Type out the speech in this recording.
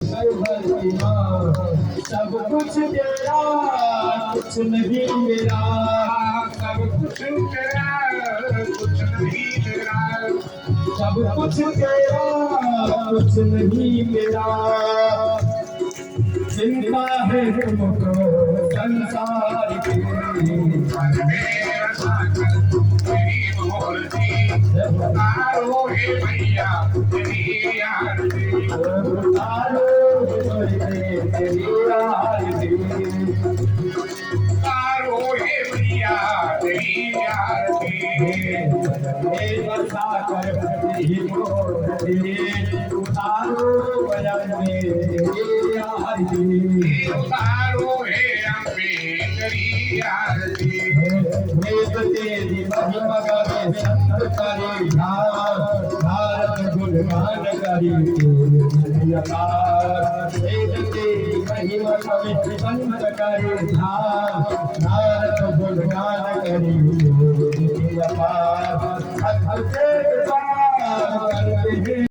भरती माँ, सब कुछ तेरा कुछ नहीं मेरा, सब कुछ तेरा कुछ नहीं मेरा, सब कुछ तेरा कुछ नहीं मेरा। चिंता है तुमको संसार की, मन में रखकर तेरी मूर्ति, तारो हे मैया तेरी आरती, तारो तेरी आरती, तारो हे मैया तेरी आरती, बसा कर तारो बजन में तेरी आरती, तारो हे अम्बे तेरी आरती, तेरी महिमा गावे संत करे भारत गुणगान करी तेरी अपार। तेरी महिमा गावे संत करे भारत गुणगान करी तेरी अपार।